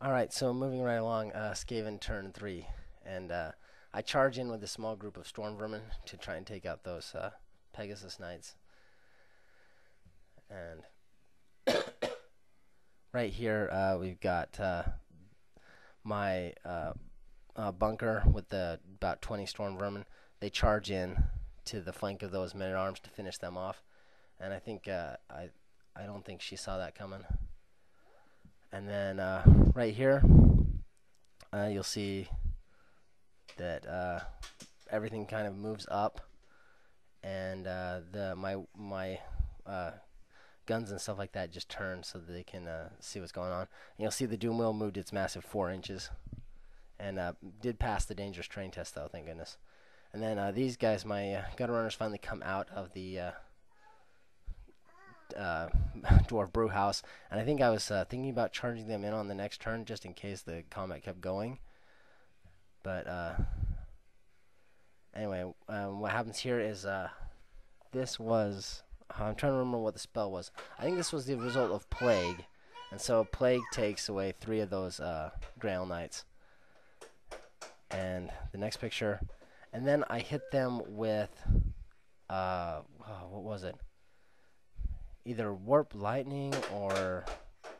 Alright, so moving right along, Skaven turn 3. And I charge in with a small group of storm vermin to try and take out those Pegasus Knights. And right here we've got my bunker with the about 20 storm vermin. They charge in to the flank of those men-at-arms to finish them off. And I think I don't think she saw that coming. And then right here, you'll see that everything kind of moves up, and my guns and stuff like that just turn so that they can see what's going on. And you'll see the Doom Wheel moved its massive 4 inches, and did pass the dangerous terrain test though, thank goodness. And then these guys, my gutter runners, finally come out of the dwarf brew house, and I think I was thinking about charging them in on the next turn just in case the combat kept going. But anyway, what happens here is this was I'm trying to remember what the spell was. I think this was the result of plague, and so plague takes away 3 of those Grail Knights. And the next picture, and then I hit them with what was it? Either warp lightning or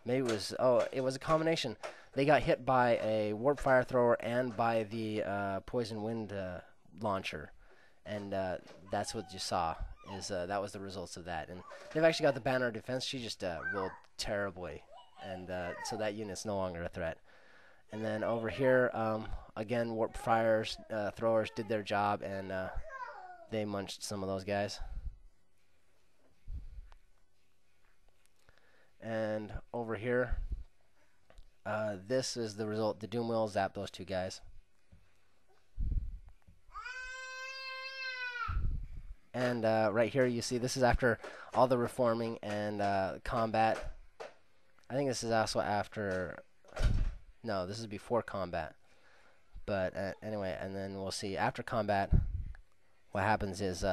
maybe it was a combination. They got hit by a warp fire thrower and by the poison wind launcher, and that's what you saw. That was the results of that. And they've actually got the banner of defense. She just rolled terribly, and so that unit's no longer a threat. And then over here, again, warp fires throwers did their job, and they munched some of those guys. And over here, this is the result. The Doom Wheel zapped those 2 guys. And right here, you see this is after all the reforming and combat. I think this is also after. No, this is before combat. But anyway, and then we'll see after combat. What happens is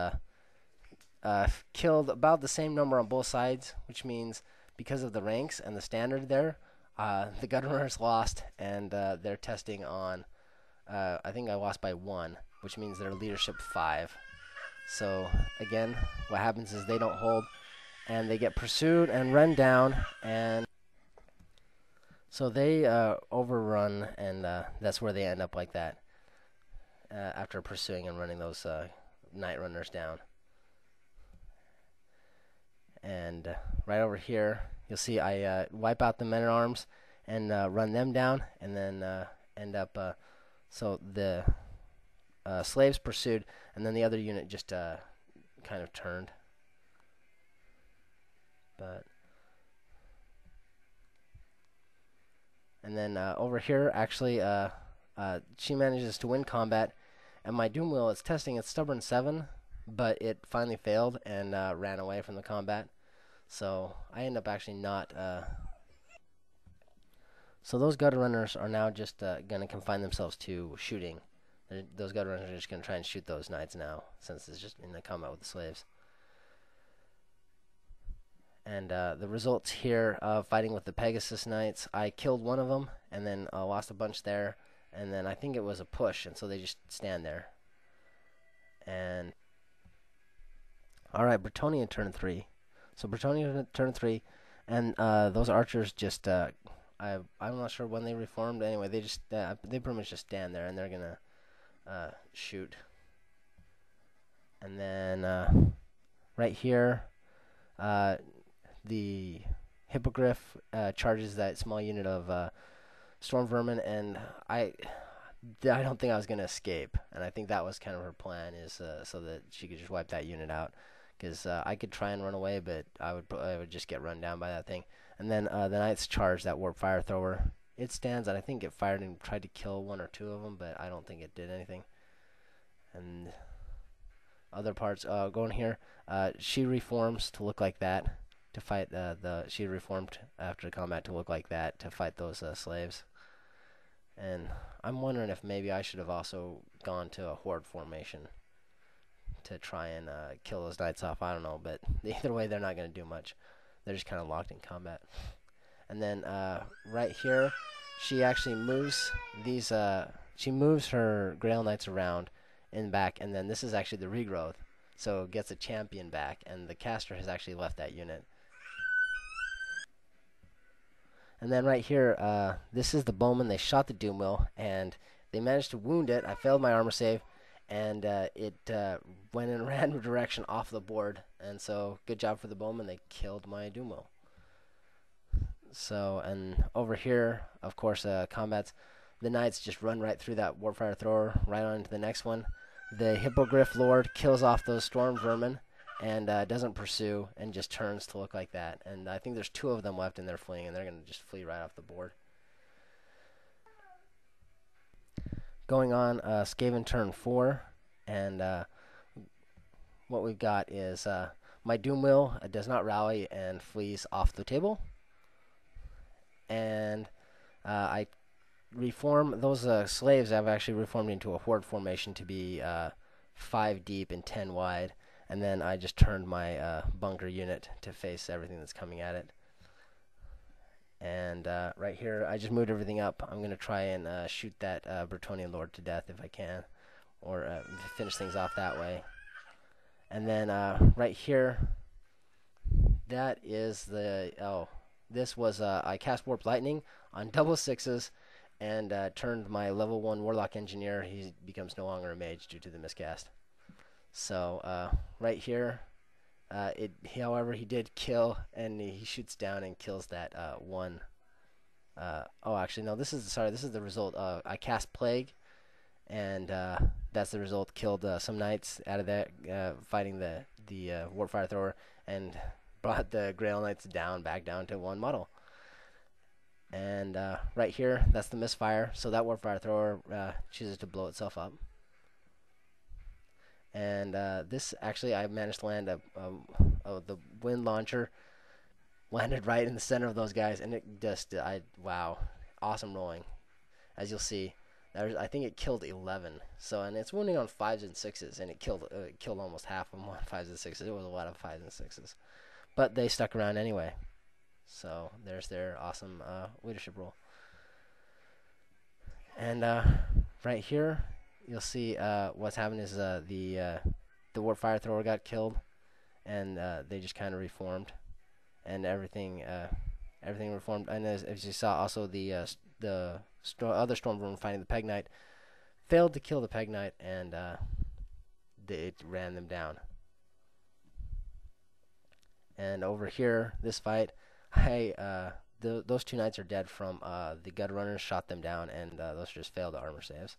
killed about the same number on both sides, which means because of the ranks and the standard there, the gutter runners lost, and they're testing on. I think I lost by 1, which means they're leadership 5. So again, what happens is they don't hold, and they get pursued and run down, and so they overrun, and that's where they end up like that after pursuing and running those night runners down. And right over here, you'll see I wipe out the men-at-arms and run them down, and then end up. So the slaves pursued, and then the other unit just kind of turned. And then over here, actually, she manages to win combat, and my Doom Wheel is testing its stubborn 7. But it finally failed and ran away from the combat. So I end up actually not. So those gutter runners are now just going to confine themselves to shooting. Those gutter runners are just going to try and shoot those knights now, since it's just in the combat with the slaves. And the results here of fighting with the Pegasus Knights, I killed one of them, and then lost a bunch there. And then I think it was a push, and so they just stand there. And alright, Bretonnian turn 3. So Bretonnian turn 3, and those archers just, I'm not sure when they reformed. Anyway, they just, they pretty much just stand there, and they're gonna shoot. And then right here, the Hippogriff charges that small unit of storm vermin, and I don't think I was gonna escape, and I think that was kind of her plan, is so that she could just wipe that unit out. Because I could try and run away, but I would just get run down by that thing. And then the Knights charge that warp fire thrower. It stands, and I think it fired and tried to kill 1 or 2 of them, but I don't think it did anything. And other parts going here, she reforms to look like that to fight she reformed after the combat to look like that to fight those slaves. And I'm wondering if maybe I should have also gone to a horde formation to try and kill those knights off. I don't know, but either way, they're not going to do much. They're just kind of locked in combat. And then right here, she actually moves these. She moves her Grail Knights around in back, and then this is actually the regrowth, so it gets a champion back, and the caster has actually left that unit. And then right here, this is the bowman. They shot the doom wheel, and they managed to wound it. I failed my armor save, and it went in a random direction off the board. And so, good job for the bowman. They killed my doom wheel. So, and over here, of course, combats. The knights just run right through that warpfire thrower, right on to the next one. The hippogriff lord kills off those storm vermin, and doesn't pursue, and just turns to look like that. And I think there's 2 of them left in their fleeing, and they're going to just flee right off the board. Going on, Skaven turn 4, and what we've got is my Doom Wheel does not rally and flees off the table. And I reform those slaves. I've actually reformed into a horde formation to be 5 deep and 10 wide. And then I just turned my bunker unit to face everything that's coming at it. And right here, I just moved everything up. I'm going to try and shoot that Bretonnian Lord to death if I can, or finish things off that way. And then right here, that is the... Oh, this was... I cast Warp Lightning on double 6s and turned my level 1 Warlock Engineer. He becomes no longer a mage due to the miscast. So right here, however, he did kill, and he shoots down and kills that one. Oh, actually, no. This is the result. I cast Plague, and that's the result. Killed some knights out of that, fighting the Warpfire Thrower, and brought the Grail Knights back down to 1 model. And right here, that's the misfire. So that Warpfire Thrower chooses to blow itself up. And this actually, I managed to land the wind launcher, landed right in the center of those guys, and it just, wow, awesome rolling. As you'll see, I think it killed 11. So, and it's wounding on 5s and 6s, and it killed almost half of them on 5s and 6s. It was a lot of 5s and 6s, but they stuck around anyway. So there's their awesome leadership role. And right here, you'll see what's happened is the Warpfire Thrower got killed, and they just kind of reformed, and everything reformed. And as you saw, also the other Stormvermin fighting the Peg Knight failed to kill the Peg Knight, and it ran them down. And over here, this fight, those 2 knights are dead from the Gut Runners shot them down, and those just failed the armor saves.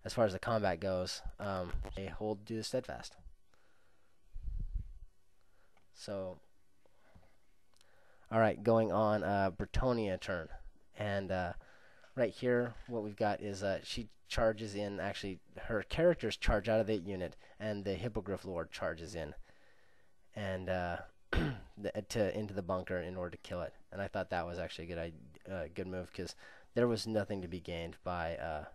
As far as the combat goes, they hold do the steadfast. So, all right, going on Bretonnia turn, and right here, what we've got is she charges in. Actually, her characters charge out of the unit, and the Hippogriff Lord charges in, and into the bunker in order to kill it. And I thought that was actually a good move, because there was nothing to be gained by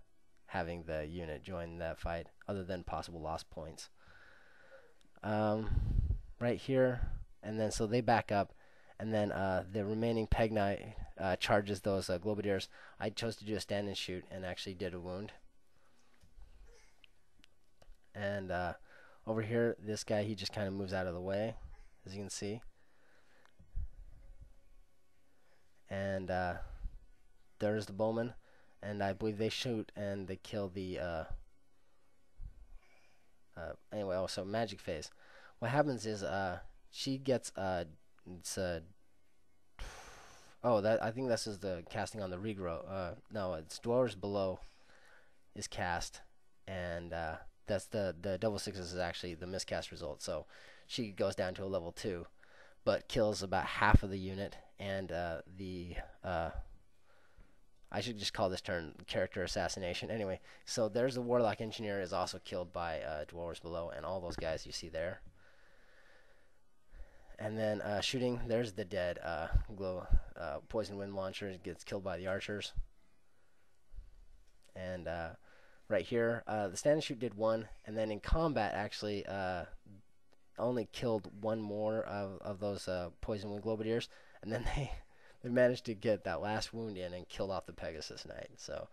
having the unit join that fight other than possible lost points. Right here, and then so they back up, and then the remaining Peg Knight charges those Globadiers. I chose to do a stand and shoot, and actually did a wound. And over here, this guy, he just kind of moves out of the way, as you can see. And there's the bowman, and I believe they shoot and they kill the anyway. Also, magic phase. What happens is she gets it's I think this is the casting on the regrow. No, it's Dwellers Below is cast, and that's the double 6s is actually the miscast result. So she goes down to a level 2, but kills about half of the unit, and I should just call this turn character assassination. Anyway, so there's the Warlock Engineer is also killed by Dwellers Below, and all those guys you see there. And then shooting, there's the dead Poison Wind Launcher gets killed by the archers. And right here, the stand and shoot did 1, and then in combat actually only killed 1 more of those Poison Wind Globadiers, and then they managed to get that last wound in and killed off the Pegasus Knight. So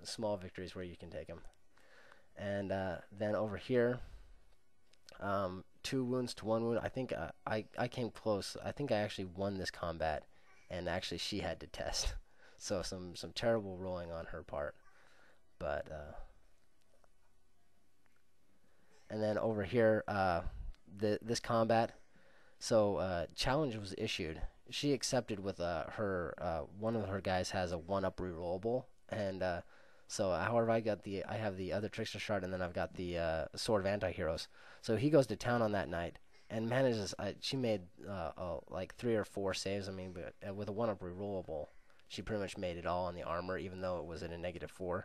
small victories where you can take them. And then over here, 2 wounds to 1 wound. I think I came close. I think I actually won this combat, and actually she had to test. So some terrible rolling on her part. But and then over here, this combat. So challenge was issued. She accepted with her one of her guys has a 1-up rerollable, and so however I have the other trickster shard, and then I've got the sword of anti-heroes. So he goes to town on that night and manages. She made like 3 or 4 saves. I mean, but with a 1-up rerollable, she pretty much made it all on the armor, even though it was at a -4.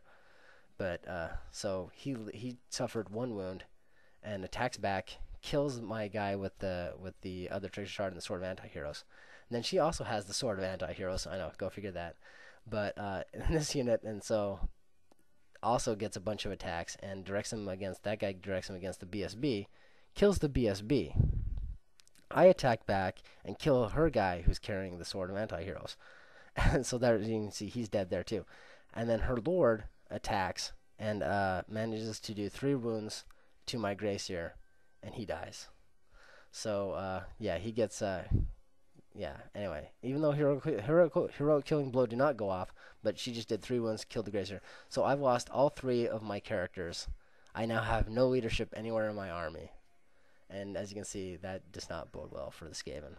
But so he suffered 1 wound and attacks back, kills my guy with the other trickster shard and the sword of anti-heroes. And then she also has the sword of anti-heroes. I know, go figure that. But in this unit, and so also gets a bunch of attacks and directs him against that guy. Directs him against the BSB, kills the BSB. I attack back and kill her guy who's carrying the sword of anti-heroes. And so there you can see he's dead there too. And then her lord attacks and manages to do 3 wounds to my Gracier, and he dies. So yeah, he gets yeah. Anyway, even though heroic killing blow did not go off, but she just did 3 wounds, killed the Gracier. So I've lost all 3 of my characters. I now have no leadership anywhere in my army, and as you can see, that does not bode well for the Skaven.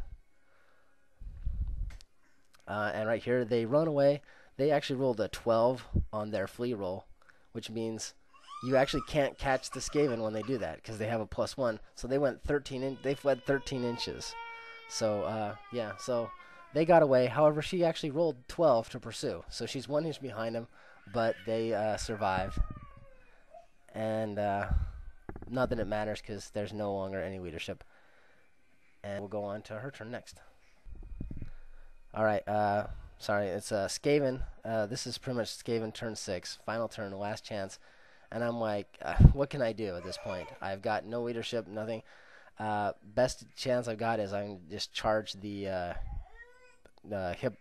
And right here, they run away. They actually rolled a 12 on their flee roll, which means you actually can't catch the Skaven when they do that because they have a +1. So they went 13. They fled 13 inches. So yeah, so they got away. However, she actually rolled 12 to pursue, so she's 1 inch behind them, but they survive. And not that it matters because there's no longer any leadership. And we'll go on to her turn next. All right. Sorry, it's Skaven. This is pretty much Skaven turn 6, final turn, last chance. And I'm like, what can I do at this point? I've got no leadership, nothing. Best chance I've got is I can just charge the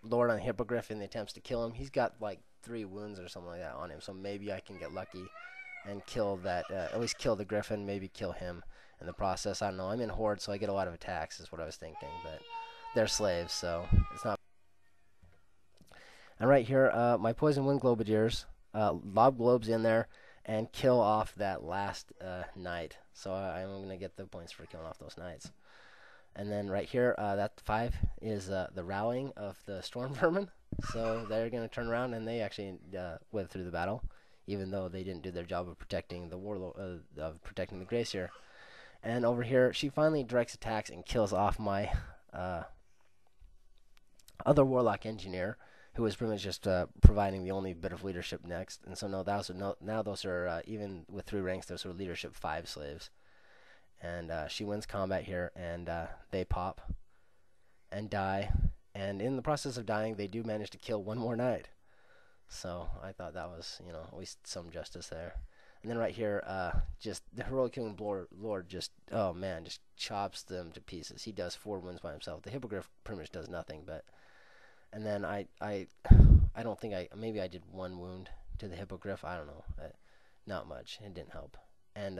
Lord on the Hippogriff in the attempts to kill him. He's got like 3 wounds or something like that on him, so maybe I can get lucky and kill that. At least kill the Griffin, maybe kill him in the process. I don't know. I'm in Horde, so I get a lot of attacks, is what I was thinking. But they're slaves, so it's not. And right here, my Poison Wind Globadiers lob globes in there and kill off that last knight. So I'm going to get the points for killing off those knights. And then right here, that 5 is the rallying of the Storm Vermin. So they're going to turn around, and they actually went through the battle, even though they didn't do their job of protecting the warlord, of protecting the Gracier. And over here, she finally directs attacks and kills off my other Warlock Engineer, who was pretty much just providing the only bit of leadership next. And so now those are even with 3 ranks, those are leadership 5 slaves. And she wins combat here, and they pop and die. And in the process of dying, they do manage to kill 1 more knight. So I thought that was, at least some justice there. And then right here, just the heroic killing lord just, oh man, just chops them to pieces. He does 4 wounds by himself. The Hippogriff pretty much does nothing, but. And then I don't think maybe I did 1 wound to the Hippogriff. I don't know. Not much. It didn't help. And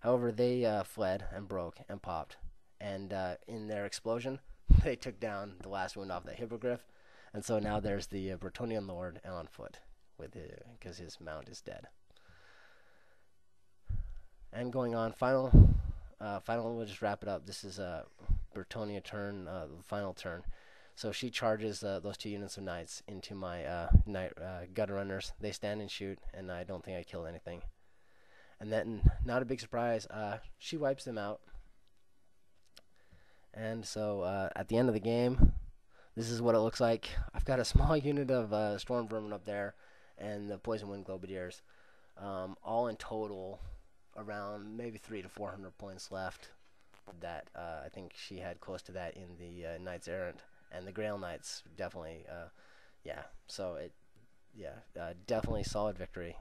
however, they fled and broke and popped. And in their explosion, they took down the last wound off the Hippogriff. And so now there's the Bretonnian Lord on foot, because his mount is dead. And going on, final, we'll just wrap it up. This is Bretonnia turn, the final turn. So she charges those 2 units of knights into my knight gutter runners. They stand and shoot, and I don't think I kill anything. And then, not a big surprise, she wipes them out. And so at the end of the game, this is what it looks like. I've got a small unit of Storm Vermin up there and the Poison Wind Globadiers. All in total, around maybe 300 to 400 points left. That I think she had close to that in the Knights Errant. And the Grail Knights definitely, yeah. So definitely solid victory.